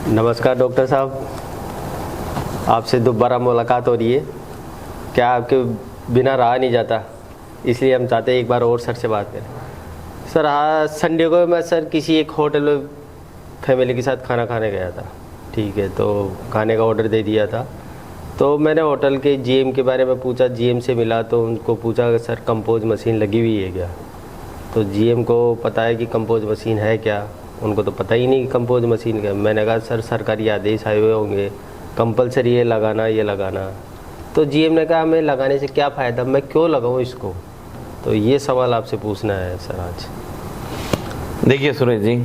नमस्कार डॉक्टर साहब, आपसे दोबारा मुलाकात हो रही है। क्या आपके बिना रहा नहीं जाता, इसलिए हम चाहते हैं एक बार और सर से बात करें। सर, हाँ, संडे को मैं सर किसी एक होटल में फैमिली के साथ खाना खाने गया था। ठीक है, तो खाने का ऑर्डर दे दिया था। तो मैंने होटल के जीएम के बारे में पूछा, जीएम से मिला तो उनको पूछा सर कंपोज मशीन लगी हुई है क्या। तो जीएम को पता है कि कंपोज मशीन है क्या, उनको तो पता ही नहीं कंपोज मशीन का। मैंने कहा सर सरकारी आदेश आए हुए होंगे, कंपलसरी ये लगाना। तो जीएम ने कहा हमें लगाने से क्या फ़ायदा, मैं क्यों लगाऊं इसको। तो ये सवाल आपसे पूछना है सर आज। देखिए सुरेश जी,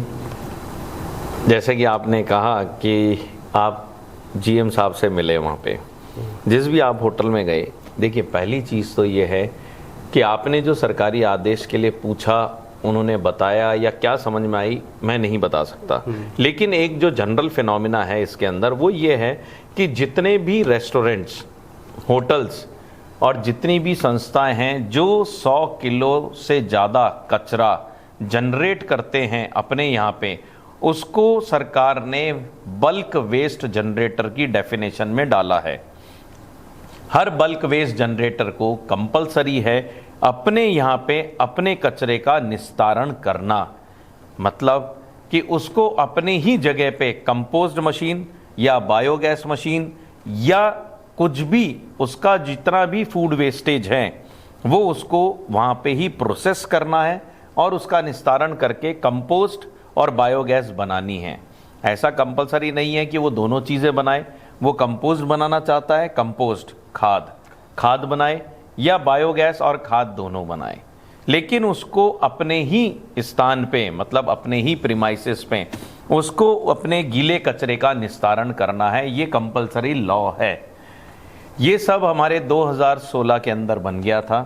जैसे कि आपने कहा कि आप जीएम साहब से मिले वहाँ पे, जिस भी आप होटल में गए, देखिए पहली चीज़ तो ये है कि आपने जो सरकारी आदेश के लिए पूछा, उन्होंने बताया या क्या समझ में आई मैं नहीं बता सकता, लेकिन एक जो जनरल फिनोमिना है इसके अंदर वो ये है कि जितने भी रेस्टोरेंट्स, होटल्स और जितनी भी संस्थाएं हैं जो 100 किलो से ज़्यादा कचरा जनरेट करते हैं अपने यहाँ पे, उसको सरकार ने बल्क वेस्ट जनरेटर की डेफिनेशन में डाला है। हर बल्क वेस्ट जनरेटर को कंपलसरी है अपने यहाँ पे अपने कचरे का निस्तारण करना। मतलब कि उसको अपने ही जगह पे कंपोस्ट मशीन या बायोगैस मशीन या कुछ भी उसका जितना भी फूड वेस्टेज है वो उसको वहाँ पे ही प्रोसेस करना है और उसका निस्तारण करके कंपोस्ट और बायोगैस बनानी है। ऐसा कंपलसरी नहीं है कि वो दोनों चीज़ें बनाए। वो कंपोस्ट बनाना चाहता है, कंपोस्ट खाद बनाए, या बायोगैस और खाद दोनों बनाए, लेकिन उसको अपने ही स्थान पे, मतलब अपने ही प्रीमाइसेस पे उसको अपने गीले कचरे का निस्तारण करना है। ये कंपलसरी लॉ है। ये सब हमारे 2016 के अंदर बन गया था।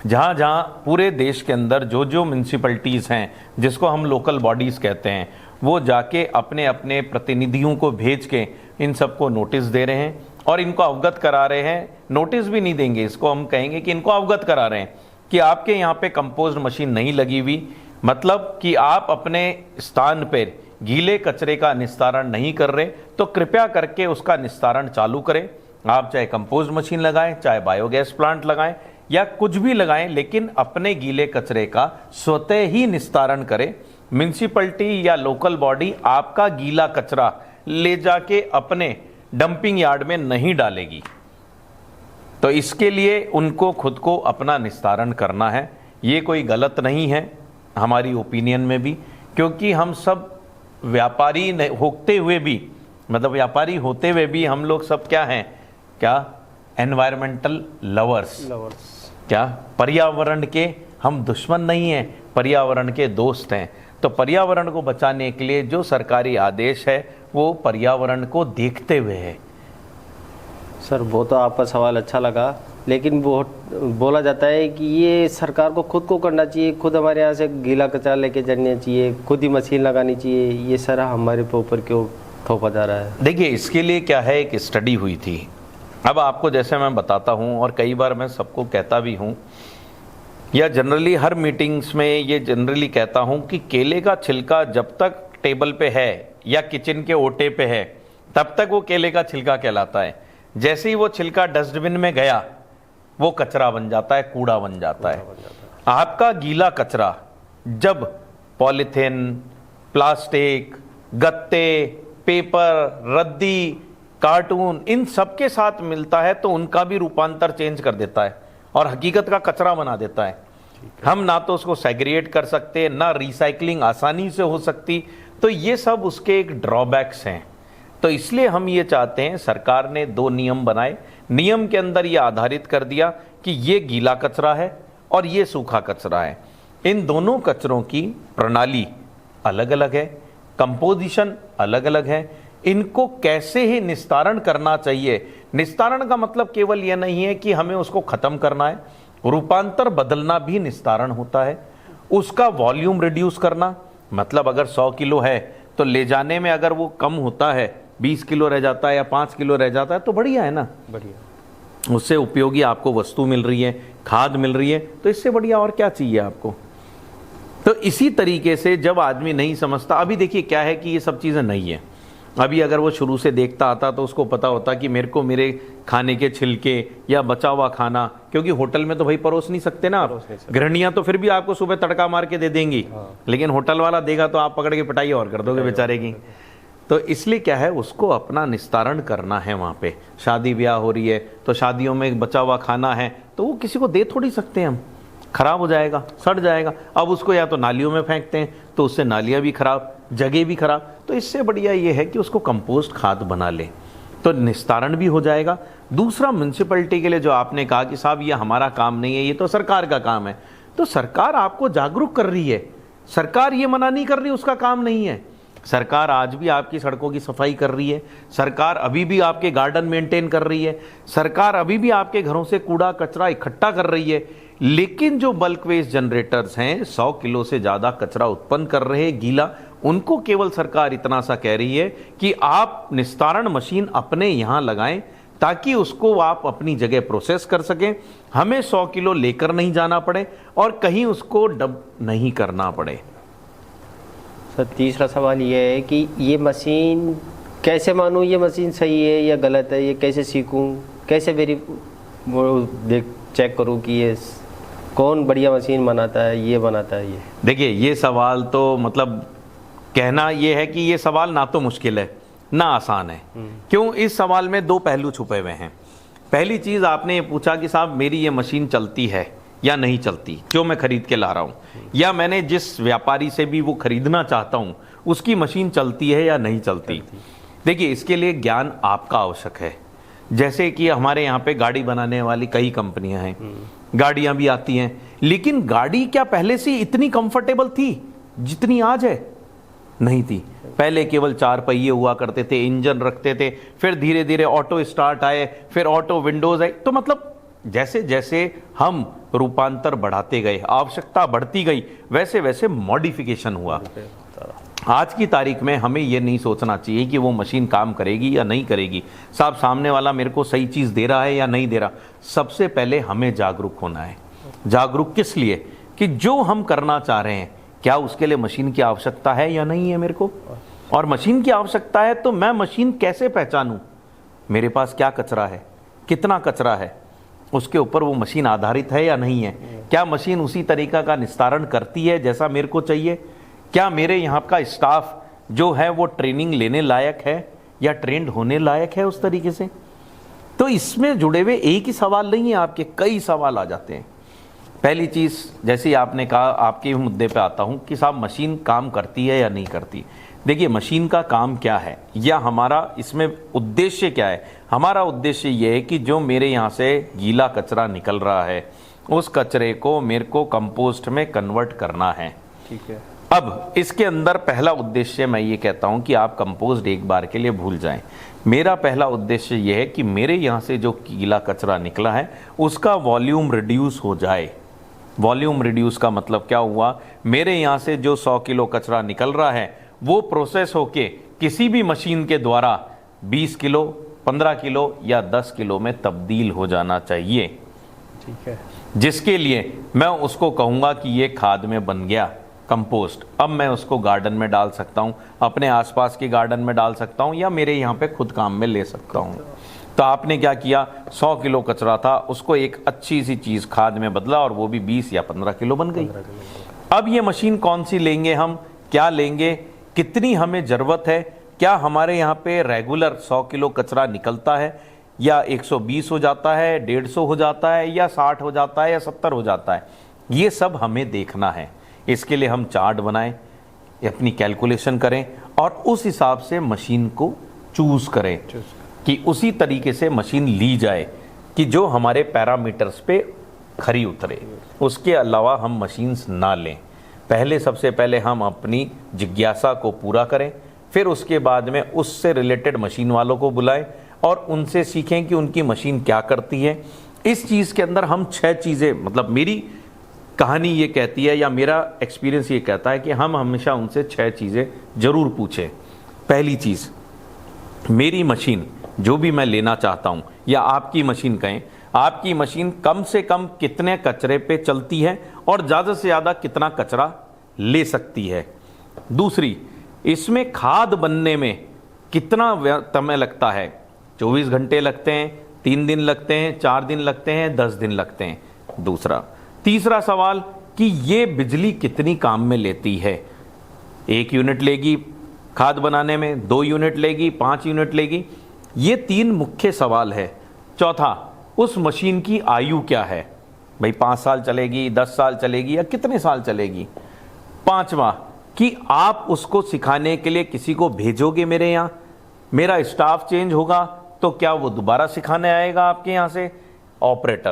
जहाँ जहाँ पूरे देश के अंदर जो जो म्यूनसिपैलिटीज़ हैं, जिसको हम लोकल बॉडीज़ कहते हैं, वो जाके अपने अपने प्रतिनिधियों को भेज के इन सबको नोटिस दे रहे हैं और इनको अवगत करा रहे हैं। नोटिस भी नहीं देंगे इसको, हम कहेंगे कि इनको अवगत करा रहे हैं कि आपके यहाँ पे कंपोस्ट मशीन नहीं लगी हुई, मतलब कि आप अपने स्थान पर गीले कचरे का निस्तारण नहीं कर रहे, तो कृपया करके उसका निस्तारण चालू करें। आप चाहे कंपोस्ट मशीन लगाएं, चाहे बायोगैस प्लांट लगाएं या कुछ भी लगाएं, लेकिन अपने गीले कचरे का स्वतः ही निस्तारण करें। म्यूनसिपैलिटी या लोकल बॉडी आपका गीला कचरा ले जाके अपने डंपिंग यार्ड में नहीं डालेगी। तो इसके लिए उनको खुद को अपना निस्तारण करना है। ये कोई गलत नहीं है हमारी ओपिनियन में भी, क्योंकि हम सब व्यापारी होते हुए भी, मतलब व्यापारी होते हुए भी हम लोग सब क्या हैं, क्या एनवायरमेंटल लवर्स, क्या पर्यावरण के हम दुश्मन नहीं हैं, पर्यावरण के दोस्त हैं। तो पर्यावरण को बचाने के लिए जो सरकारी आदेश है वो पर्यावरण को देखते हुए है। सर वो तो आपका सवाल अच्छा लगा, लेकिन वो बोला जाता है कि ये सरकार को खुद को करना चाहिए, खुद हमारे यहाँ से गीला कचरा लेके जाना चाहिए, खुद ही मशीन लगानी चाहिए। ये सर हमारे ऊपर क्यों थोपा जा रहा है? देखिए इसके लिए क्या है, एक स्टडी हुई थी। अब आपको जैसे मैं बताता हूँ और कई बार मैं सबको कहता भी हूँ, या जनरली हर मीटिंग्स में ये जनरली कहता हूँ कि केले का छिलका जब तक टेबल पे है या किचन के ओटे पे है तब तक वो केले का छिलका कहलाता है। जैसे ही वो छिलका डस्टबिन में गया वो कचरा बन जाता है, कूड़ा बन जाता है। आपका गीला कचरा जब पॉलीथिन, प्लास्टिक, गत्ते, पेपर, रद्दी, कार्टून, इन सब के साथ मिलता है तो उनका भी रूपांतर चेंज कर देता है और हकीकत का कचरा बना देता है। हम ना तो उसको सेग्रीगेट कर सकते, ना रिसाइकलिंग आसानी से हो सकती। तो ये सब उसके एक ड्रॉबैक्स हैं। तो इसलिए हम ये चाहते हैं, सरकार ने 2 नियम बनाए, नियम के अंदर ये आधारित कर दिया कि ये गीला कचरा है और ये सूखा कचरा है। इन दोनों कचरों की प्रणाली अलग अलग है, कंपोजिशन अलग अलग है। इनको कैसे ही निस्तारण करना चाहिए, निस्तारण का मतलब केवल यह नहीं है कि हमें उसको खत्म करना है, रूपांतर बदलना भी निस्तारण होता है। उसका वॉल्यूम रिड्यूस करना, मतलब अगर 100 किलो है तो ले जाने में अगर वो कम होता है, 20 किलो रह जाता है या 5 किलो रह जाता है तो बढ़िया है ना, बढ़िया। उससे उपयोगी आपको वस्तु मिल रही है, खाद मिल रही है, तो इससे बढ़िया और क्या चाहिए आपको। तो इसी तरीके से जब आदमी नहीं समझता, अभी देखिए क्या है कि ये सब चीज़ें नहीं है। अभी अगर वो शुरू से देखता आता तो उसको पता होता कि मेरे को मेरे खाने के छिलके या बचा हुआ खाना, क्योंकि होटल में तो भाई परोस नहीं सकते ना आप, गृहणियां तो फिर भी आपको सुबह तड़का मार के दे देंगी, लेकिन होटल वाला देगा तो आप पकड़ के पिटाई और कर दोगे बेचारे की। तो इसलिए क्या है, उसको अपना निस्तारण करना है। वहाँ पे शादी ब्याह हो रही है तो शादियों में बचा हुआ खाना है तो वो किसी को दे थोड़ी सकते हैं हम, खराब हो जाएगा, सड़ जाएगा। अब उसको या तो नालियों में फेंकते हैं तो उससे नालियाँ भी खराब, जगह भी खराब। तो इससे बढ़िया ये है कि उसको कंपोस्ट खाद बना ले तो निस्तारण भी हो जाएगा। दूसरा, म्यूनसिपैलिटी के लिए जो आपने कहा कि साहब ये हमारा काम नहीं है, ये तो सरकार का काम है, तो सरकार आपको जागरूक कर रही है, सरकार ये मना नहीं कर रही उसका काम नहीं है। सरकार आज भी आपकी सड़कों की सफाई कर रही है, सरकार अभी भी आपके गार्डन मेंटेन कर रही है, सरकार अभी भी आपके घरों से कूड़ा कचरा इकट्ठा कर रही है। लेकिन जो बल्क वेस्ट जनरेटर्स हैं 100 किलो से ज़्यादा कचरा उत्पन्न कर रहे हैं गीला, उनको केवल सरकार इतना सा कह रही है कि आप निस्तारण मशीन अपने यहाँ लगाएं ताकि उसको आप अपनी जगह प्रोसेस कर सकें, हमें 100 किलो लेकर नहीं जाना पड़े और कहीं उसको डंप नहीं करना पड़े। सर तीसरा सवाल ये है कि ये मशीन कैसे मानूँ, ये मशीन सही है या गलत है, ये कैसे सीखूँ, कैसे चेक करूँ कि ये कौन बढ़िया मशीन बनाता है, ये बनाता है। ये देखिए, ये सवाल तो मतलब कहना ये है कि ये सवाल ना तो मुश्किल है ना आसान है। क्यों? इस सवाल में दो पहलू छुपे हुए हैं। पहली चीज़ आपने ये पूछा कि साहब मेरी ये मशीन चलती है या नहीं चलती, क्यों मैं खरीद के ला रहा हूँ, या मैंने जिस व्यापारी से भी वो खरीदना चाहता हूँ उसकी मशीन चलती है या नहीं चलती। देखिए, इसके लिए ज्ञान आपका आवश्यक है। जैसे कि हमारे यहाँ पे गाड़ी बनाने वाली कई कंपनियां हैं, गाड़ियां भी आती हैं, लेकिन गाड़ी क्या पहले से इतनी कंफर्टेबल थी जितनी आज है? नहीं थी। पहले केवल 4 पहिए हुआ करते थे, इंजन रखते थे, फिर धीरे धीरे ऑटो स्टार्ट आए, फिर ऑटो विंडोज आए। तो मतलब जैसे जैसे हम रूपांतर बढ़ाते गए, आवश्यकता बढ़ती गई, वैसे वैसे मॉडिफिकेशन हुआ। आज की तारीख में हमें यह नहीं सोचना चाहिए कि वो मशीन काम करेगी या नहीं करेगी, साहब सामने वाला मेरे को सही चीज़ दे रहा है या नहीं दे रहा। सबसे पहले हमें जागरूक होना है। जागरूक किस लिए? कि जो हम करना चाह रहे हैं क्या उसके लिए मशीन की आवश्यकता है या नहीं है मेरे को, और मशीन की आवश्यकता है तो मैं मशीन कैसे पहचानूं, मेरे पास क्या कचरा है, कितना कचरा है, उसके ऊपर वो मशीन आधारित है या नहीं है, क्या मशीन उसी तरीका का निस्तारण करती है जैसा मेरे को चाहिए, क्या मेरे यहाँ का स्टाफ जो है वो ट्रेनिंग लेने लायक है या ट्रेंड होने लायक है उस तरीके से। तो इसमें जुड़े हुए एक ही सवाल नहीं है, आपके कई सवाल आ जाते हैं। पहली चीज़, जैसे ही आपने कहा, आपके मुद्दे पे आता हूँ कि साहब मशीन काम करती है या नहीं करती। देखिए, मशीन का काम क्या है या हमारा इसमें उद्देश्य क्या है। हमारा उद्देश्य ये है कि जो मेरे यहाँ से गीला कचरा निकल रहा है उस कचरे को मेरे को कंपोस्ट में कन्वर्ट करना है। ठीक है। अब इसके अंदर पहला उद्देश्य मैं ये कहता हूँ कि आप कंपोस्ट एक बार के लिए भूल जाएं। मेरा पहला उद्देश्य ये है कि मेरे यहाँ से जो गीला कचरा निकला है उसका वॉल्यूम रिड्यूस हो जाए। वॉल्यूम रिड्यूस का मतलब क्या हुआ? मेरे यहाँ से जो 100 किलो कचरा निकल रहा है वो प्रोसेस होके किसी भी मशीन के द्वारा 20 किलो, 15 किलो या 10 किलो में तब्दील हो जाना चाहिए। ठीक है। जिसके लिए मैं उसको कहूँगा कि ये खाद में बन गया कंपोस्ट। अब मैं उसको गार्डन में डाल सकता हूँ, अपने आसपास के गार्डन में डाल सकता हूँ, या मेरे यहाँ पे खुद काम में ले सकता हूँ। तो आपने क्या किया, 100 किलो कचरा था उसको एक अच्छी सी चीज़ खाद में बदला और वो भी 20 या 15 किलो बन गई। अब ये मशीन कौन सी लेंगे हम, क्या लेंगे, कितनी हमें ज़रूरत है, क्या हमारे यहाँ पे रेगुलर 100 किलो कचरा निकलता है या 120 हो जाता है, 150 हो जाता है, या 60 हो जाता है, या 70 हो जाता है, ये सब हमें देखना है। इसके लिए हम चार्ट बनाएं, अपनी कैलकुलेशन करें और उस हिसाब से मशीन को चूज़ करें कि उसी तरीके से मशीन ली जाए कि जो हमारे पैरामीटर्स पे खरी उतरे। उसके अलावा हम मशीन्स ना लें। पहले सबसे पहले हम अपनी जिज्ञासा को पूरा करें, फिर उसके बाद में उससे रिलेटेड मशीन वालों को बुलाएं और उनसे सीखें कि उनकी मशीन क्या करती है। इस चीज़ के अंदर हम 6 चीज़ें, मतलब मेरी कहानी ये कहती है या मेरा एक्सपीरियंस ये कहता है कि हम हमेशा उनसे 6 चीज़ें ज़रूर पूछें। पहली चीज़, मेरी मशीन जो भी मैं लेना चाहता हूँ या आपकी मशीन कहें, आपकी मशीन कम से कम कितने कचरे पे चलती है और ज़्यादा से ज़्यादा कितना कचरा ले सकती है। दूसरी, इसमें खाद बनने में कितना समय लगता है? 24 घंटे लगते हैं, 3 दिन लगते हैं, 4 दिन लगते हैं, 10 दिन लगते हैं। तीसरा सवाल कि ये बिजली कितनी काम में लेती है? 1 यूनिट लेगी खाद बनाने में, 2 यूनिट लेगी, 5 यूनिट लेगी? ये 3 मुख्य सवाल है। चौथा, उस मशीन की आयु क्या है? भाई 5 साल चलेगी, 10 साल चलेगी या कितने साल चलेगी? पांचवा कि आप उसको सिखाने के लिए किसी को भेजोगे मेरे यहाँ, मेरा स्टाफ चेंज होगा तो क्या वो दोबारा सिखाने आएगा आपके यहाँ से? ऑपरेटर,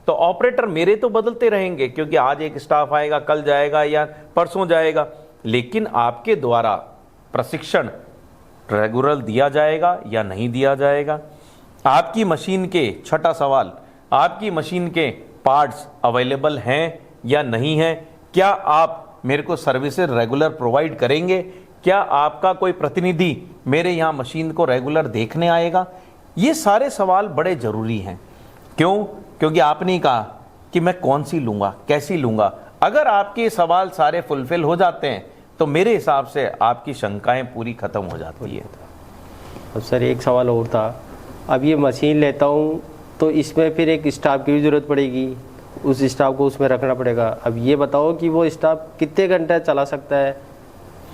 तो ऑपरेटर मेरे तो बदलते रहेंगे क्योंकि आज एक स्टाफ आएगा, कल जाएगा या परसों जाएगा, लेकिन आपके द्वारा प्रशिक्षण रेगुलर दिया जाएगा या नहीं दिया जाएगा? आपकी मशीन के, छठा सवाल, आपकी मशीन के पार्ट्स अवेलेबल हैं या नहीं हैं? क्या आप मेरे को सर्विसेज रेगुलर प्रोवाइड करेंगे? क्या आपका कोई प्रतिनिधि मेरे यहाँ मशीन को रेगुलर देखने आएगा? ये सारे सवाल बड़े जरूरी हैं। क्यों? क्योंकि आपने ही कहा कि मैं कौन सी लूंगा, कैसी लूंगा। अगर आपके सवाल सारे फुलफिल हो जाते हैं तो मेरे हिसाब से आपकी शंकाएं पूरी खत्म हो जाती है। अब सर एक सवाल और था, अब ये मशीन लेता हूँ तो इसमें फिर एक स्टाफ की भी ज़रूरत पड़ेगी, उस स्टाफ को उसमें रखना पड़ेगा। अब ये बताओ कि वो स्टाफ कितने घंटे चला सकता है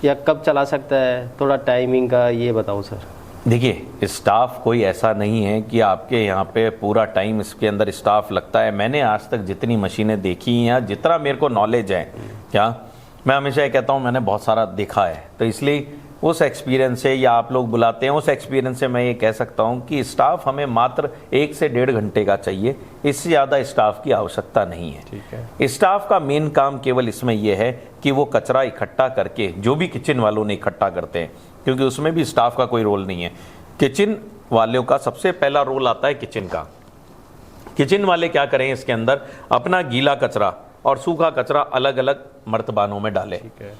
या कब चला सकता है? थोड़ा टाइमिंग का ये बताओ सर। देखिए, स्टाफ कोई ऐसा नहीं है कि आपके यहाँ पे पूरा टाइम इसके अंदर स्टाफ लगता है। मैंने आज तक जितनी मशीनें देखी हैं या जितना मेरे को नॉलेज है, क्या मैं हमेशा ये कहता हूँ मैंने बहुत सारा देखा है, तो इसलिए उस एक्सपीरियंस से, या आप लोग बुलाते हैं उस एक्सपीरियंस से, मैं ये कह सकता हूँ कि स्टाफ हमें मात्र 1 से 1.5 घंटे का चाहिए, इससे ज़्यादा स्टाफ की आवश्यकता नहीं है। ठीक है। स्टाफ का मेन काम केवल इसमें यह है कि वो कचरा इकट्ठा करके, जो भी किचन वालों ने इकट्ठा करते हैं, क्योंकि उसमें भी स्टाफ का कोई रोल नहीं है। किचन वालों का सबसे पहला रोल आता है किचन का। किचन वाले क्या करें, इसके अंदर अपना गीला कचरा और सूखा कचरा अलग अलग मर्तबानों में डालें। ठीक है।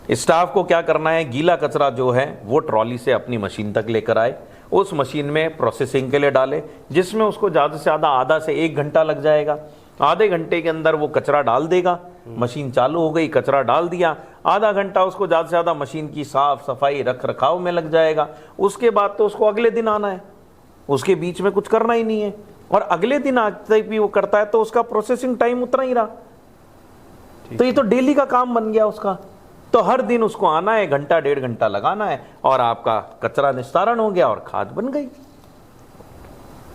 स्टाफ को क्या करना है, गीला कचरा जो है वो ट्रॉली से अपनी मशीन तक लेकर आए, उस मशीन में प्रोसेसिंग के लिए डाले, जिसमें उसको ज़्यादा से ज़्यादा आधा से 1 घंटा लग जाएगा। आधे घंटे के अंदर वो कचरा डाल देगा, मशीन चालू हो गई, कचरा डाल दिया, आधा घंटा उसको ज़्यादा से ज़्यादा मशीन की साफ सफाई रख रखाव में लग जाएगा। उसके बाद तो उसको अगले दिन आना है, उसके बीच में कुछ करना ही नहीं है, और अगले दिन आते भी वो करता है तो उसका प्रोसेसिंग टाइम उतना ही रहा। तो ये तो डेली का काम बन गया उसका, तो हर दिन उसको आना है, 1-1.5 घंटा लगाना है, और आपका कचरा निस्तारण हो गया और खाद बन गई।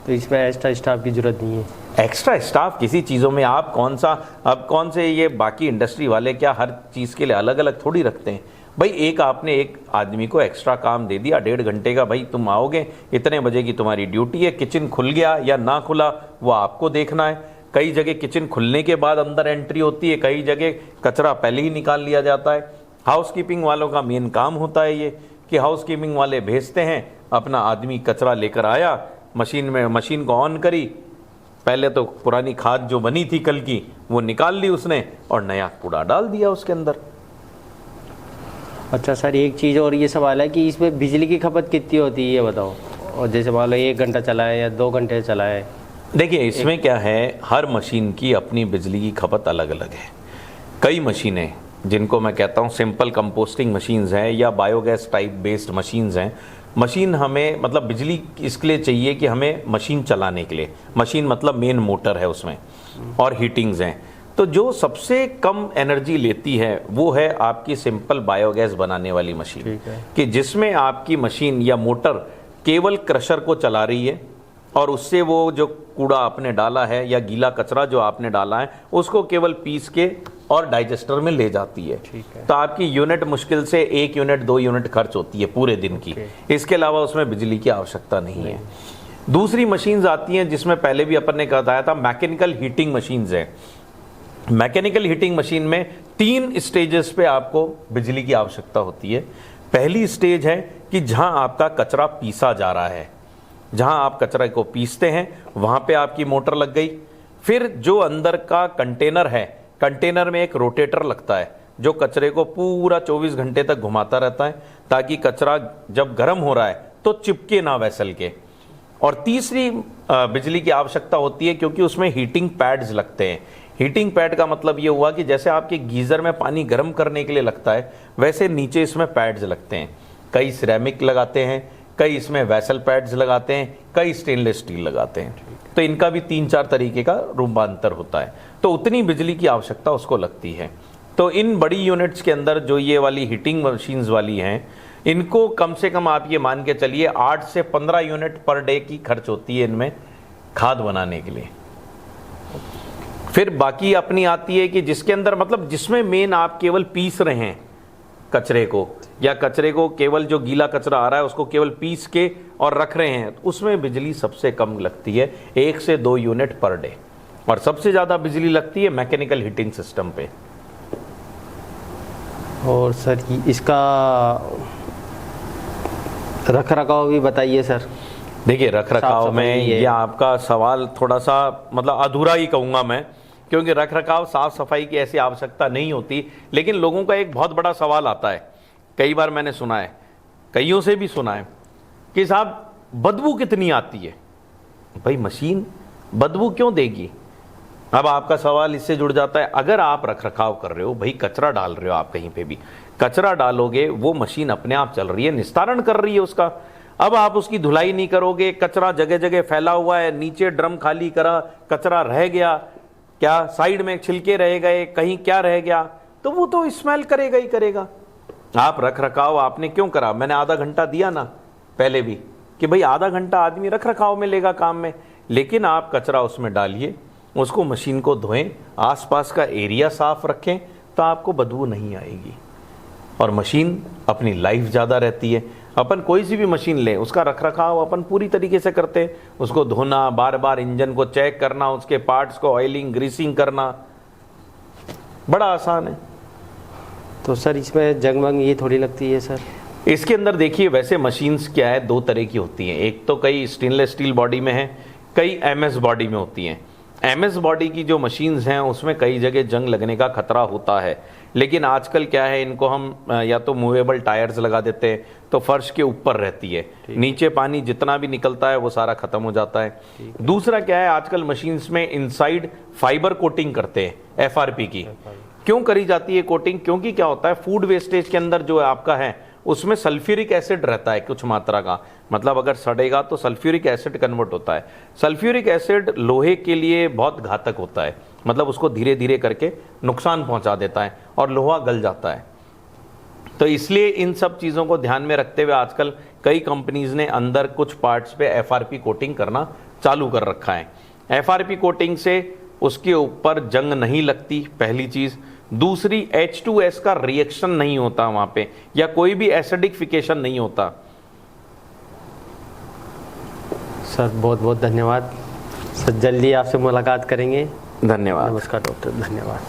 तो इसमें एक्स्ट्रा स्टाफ की जरूरत नहीं है। एक्स्ट्रा स्टाफ किसी चीज़ों में आप कौन से ये बाकी इंडस्ट्री वाले क्या हर चीज़ के लिए अलग अलग थोड़ी रखते हैं? भाई आपने एक आदमी को एक्स्ट्रा काम दे दिया 1.5 घंटे का, भाई तुम आओगे, इतने बजे की तुम्हारी ड्यूटी है, किचन खुल गया या ना खुला वो आपको देखना है। कई जगह किचन खुलने के बाद अंदर एंट्री होती है, कई जगह कचरा पहले ही निकाल लिया जाता है। हाउसकीपिंग वालों का मेन काम होता है ये कि हाउसकीपिंग वाले भेजते हैं, अपना आदमी कचरा लेकर आया, मशीन को ऑन करी, पहले तो पुरानी खाद जो बनी थी कल की वो निकाल ली उसने और नया कूड़ा डाल दिया उसके अंदर। अच्छा सर, एक चीज़ और ये सवाल है कि इसमें बिजली की खपत कितनी होती है ये बताओ, और जैसे मान लो 1 घंटा चला है या 2 घंटे चला है। देखिए, इसमें क्या है, हर मशीन की अपनी बिजली की खपत अलग अलग है। कई मशीनें जिनको मैं कहता हूँ सिंपल कंपोस्टिंग मशीन्स हैं या बायोगैस टाइप बेस्ड मशीन्स हैं, मशीन हमें मतलब बिजली इसके लिए चाहिए कि हमें मशीन चलाने के लिए, मशीन मतलब मेन मोटर है उसमें और हीटिंग्स हैं, तो जो सबसे कम एनर्जी लेती है वो है आपकी सिंपल बायोगैस बनाने वाली मशीन, कि जिसमें आपकी मशीन या मोटर केवल क्रशर को चला रही है और उससे वो जो कूड़ा आपने डाला है या गीला कचरा जो आपने डाला है उसको केवल पीस के और डाइजेस्टर में ले जाती है। तो आपकी यूनिट मुश्किल से 1 यूनिट 2 यूनिट खर्च होती है पूरे दिन की, इसके अलावा उसमें बिजली की आवश्यकता नहीं है। दूसरी मशीन्स आती हैं जिसमें पहले भी अपन ने बताया था, मैकेनिकल हीटिंग मशीन्स हैं। मैकेनिकल हीटिंग मशीन में 3 स्टेजेस पे आपको बिजली की आवश्यकता होती है। पहली स्टेज है कि जहां आपका कचरा पीसा जा रहा है, जहां आप कचरा को पीसते हैं वहां पे आपकी मोटर लग गई। फिर जो अंदर का कंटेनर है, कंटेनर में एक रोटेटर लगता है जो कचरे को पूरा 24 घंटे तक घुमाता रहता है ताकि कचरा जब गर्म हो रहा है तो चिपके ना वेसल के। और तीसरी बिजली की आवश्यकता होती है क्योंकि उसमें हीटिंग पैड्स लगते हैं। हीटिंग पैड का मतलब ये हुआ कि जैसे आपके गीजर में पानी गर्म करने के लिए लगता है वैसे नीचे इसमें पैड्स लगते हैं। कई सिरेमिक लगाते हैं, कई इसमें वेसल पैड्स लगाते हैं, कई स्टेनलेस स्टील लगाते हैं। तो इनका भी 3-4 तरीके का रूपांतर होता है, तो उतनी बिजली की आवश्यकता उसको लगती है। तो इन बड़ी यूनिट्स के अंदर जो ये वाली हीटिंग मशीन्स वाली हैं, इनको कम से कम आप ये मान के चलिए 8 से 15 यूनिट पर डे की खर्च होती है इनमें खाद बनाने के लिए। फिर बाकी अपनी आती है कि जिसके अंदर मतलब जिसमें मेन आप केवल पीस रहे हैं कचरे को, या कचरे को केवल जो गीला कचरा आ रहा है उसको केवल पीस के और रख रहे हैं, तो उसमें बिजली सबसे कम लगती है, 1 से 2 यूनिट पर डे। और सबसे ज़्यादा बिजली लगती है मैकेनिकल हीटिंग सिस्टम पे। और सर इसका रख रखाव भी बताइए सर। देखिए रख रखाव में ये आपका सवाल थोड़ा सा मतलब अधूरा ही कहूँगा मैं, क्योंकि रख रखाव साफ सफाई की ऐसी आवश्यकता नहीं होती। लेकिन लोगों का एक बहुत बड़ा सवाल आता है, कई बार मैंने सुना है, कईयों से भी सुना है कि साहब बदबू कितनी आती है। भाई मशीन बदबू क्यों देगी? अब आपका सवाल इससे जुड़ जाता है, अगर आप रख रखाव कर रहे हो, भाई कचरा डाल रहे हो, आप कहीं पे भी कचरा डालोगे, वो मशीन अपने आप चल रही है, निस्तारण कर रही है उसका। अब आप उसकी धुलाई नहीं करोगे, कचरा जगह जगह फैला हुआ है, नीचे ड्रम खाली करा, कचरा रह गया, क्या साइड में छिलके रह गए, कहीं क्या रह गया, तो वो तो स्मेल करेगा ही करेगा। आप रख रखाव आपने क्यों करा? मैंने आधा घंटा दिया ना पहले भी कि भाई आधा घंटा आदमी रख रखाव में लेगा काम में, लेकिन आप कचरा उसमें डालिए, उसको मशीन को धोएं, आसपास का एरिया साफ रखें, तो आपको बदबू नहीं आएगी और मशीन अपनी लाइफ ज़्यादा रहती है। अपन कोई सी भी मशीन लें, उसका रख रखाव अपन पूरी तरीके से करते हैं, उसको धोना, बार बार इंजन को चेक करना, उसके पार्ट्स को ऑयलिंग ग्रीसिंग करना, बड़ा आसान है। तो सर इसमें जंग ये थोड़ी लगती है सर? इसके अंदर देखिए वैसे मशीन्स क्या है, 2 तरह की होती हैं। एक तो कई स्टेनलेस स्टील बॉडी में है, कई एमएस बॉडी में होती हैं। एमएस बॉडी की जो मशीन्स हैं उसमें कई जगह जंग लगने का खतरा होता है, लेकिन आजकल क्या है, इनको हम या तो मूवेबल टायर्स लगा देते हैं तो फर्श के ऊपर रहती है, नीचे पानी जितना भी निकलता है वो सारा खत्म हो जाता है। दूसरा क्या है, आजकल मशीन्स में इनसाइड फाइबर कोटिंग करते हैं, एफआरपी की। क्यों करी जाती है कोटिंग? क्योंकि क्या होता है, फूड वेस्टेज के अंदर जो आपका है उसमें सल्फ्यूरिक एसिड रहता है कुछ मात्रा का, मतलब अगर सड़ेगा तो सल्फ्यूरिक एसिड कन्वर्ट होता है। सल्फ्यूरिक एसिड लोहे के लिए बहुत घातक होता है, मतलब उसको धीरे धीरे करके नुकसान पहुंचा देता है और लोहा गल जाता है। तो इसलिए इन सब चीज़ों को ध्यान में रखते हुए आजकल कई कंपनीज ने अंदर कुछ पार्ट्स पे एफआरपी कोटिंग करना चालू कर रखा है। एफआरपी कोटिंग से उसके ऊपर जंग नहीं लगती, पहली चीज़। दूसरी, H2S का रिएक्शन नहीं होता वहां पे, या कोई भी एसिडिफिकेशन नहीं होता। सर बहुत बहुत धन्यवाद सर, जल्दी आपसे मुलाकात करेंगे। धन्यवाद। नमस्कार डॉक्टर, धन्यवाद।